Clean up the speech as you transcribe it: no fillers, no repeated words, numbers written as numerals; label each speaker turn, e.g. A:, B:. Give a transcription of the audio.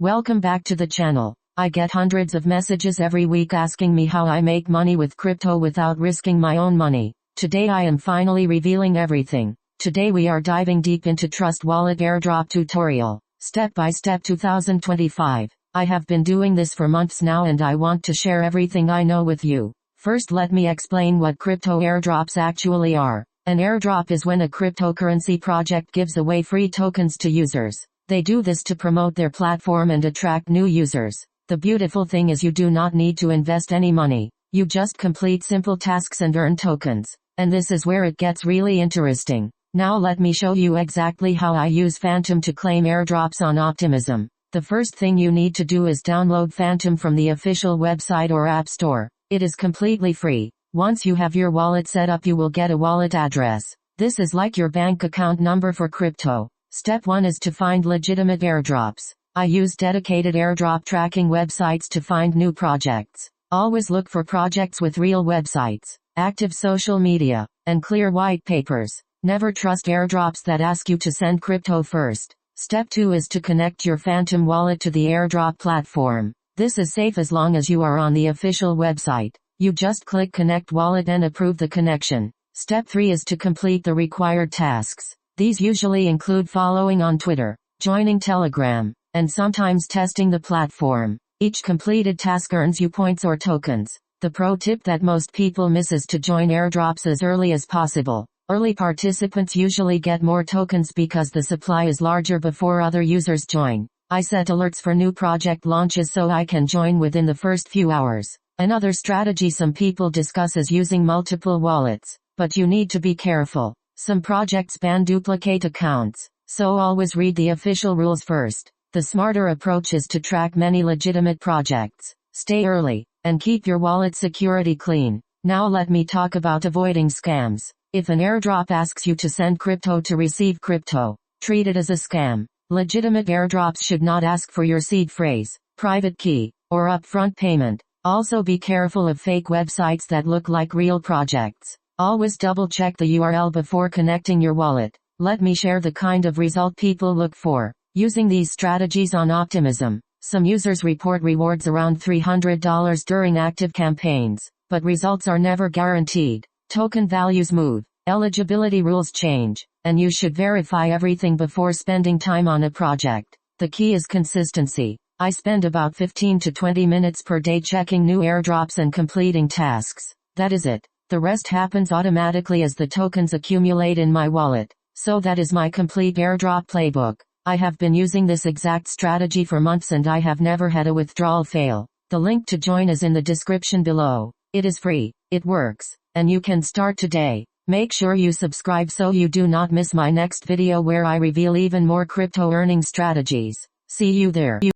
A: Welcome back to the channel. I get hundreds of messages every week asking me how I make money with crypto without risking my own money. Today I am finally revealing everything. Today we are diving deep into Trust Wallet Airdrop tutorial, step by step 2025. I have been doing this for months now and I want to share everything I know with you. First let me explain what crypto airdrops actually are. An airdrop is when a cryptocurrency project gives away free tokens to users. They do this to promote their platform and attract new users. The beautiful thing is you do not need to invest any money. You just complete simple tasks and earn tokens. And this is where it gets really interesting. Now let me show you exactly how I use Phantom to claim airdrops on Optimism. The first thing you need to do is download Phantom from the official website or app store. It is completely free. Once you have your wallet set up you will get a wallet address. This is like your bank account number for crypto. Step 1 is to find legitimate airdrops. I use dedicated airdrop tracking websites to find new projects. Always look for projects with real websites, active social media, and clear white papers. Never trust airdrops that ask you to send crypto first. Step 2 is to connect your Phantom wallet to the airdrop platform. This is safe as long as you are on the official website. You just click Connect Wallet and approve the connection. Step 3 is to complete the required tasks. These usually include following on Twitter, joining Telegram, and sometimes testing the platform. Each completed task earns you points or tokens. The pro tip that most people miss is to join airdrops as early as possible. Early participants usually get more tokens because the supply is larger before other users join. I set alerts for new project launches so I can join within the first few hours. Another strategy some people discuss is using multiple wallets, but you need to be careful. Some projects ban duplicate accounts, so always read the official rules first. The smarter approach is to track many legitimate projects. Stay early, and keep your wallet security clean. Now let me talk about avoiding scams. If an airdrop asks you to send crypto to receive crypto, treat it as a scam. Legitimate airdrops should not ask for your seed phrase, private key, or upfront payment. Also be careful of fake websites that look like real projects. Always double-check the URL before connecting your wallet. Let me share the kind of result people look for. Using these strategies on Optimism, some users report rewards around $300 during active campaigns, but results are never guaranteed. Token values move, eligibility rules change, and you should verify everything before spending time on a project. The key is consistency. I spend about 15 to 20 minutes per day checking new airdrops and completing tasks. That is it. The rest happens automatically as the tokens accumulate in my wallet. So that is my complete airdrop playbook. I have been using this exact strategy for months and I have never had a withdrawal fail. The link to join is in the description below. It is free, it works, and you can start today. Make sure you subscribe so you do not miss my next video where I reveal even more crypto earning strategies. See you there.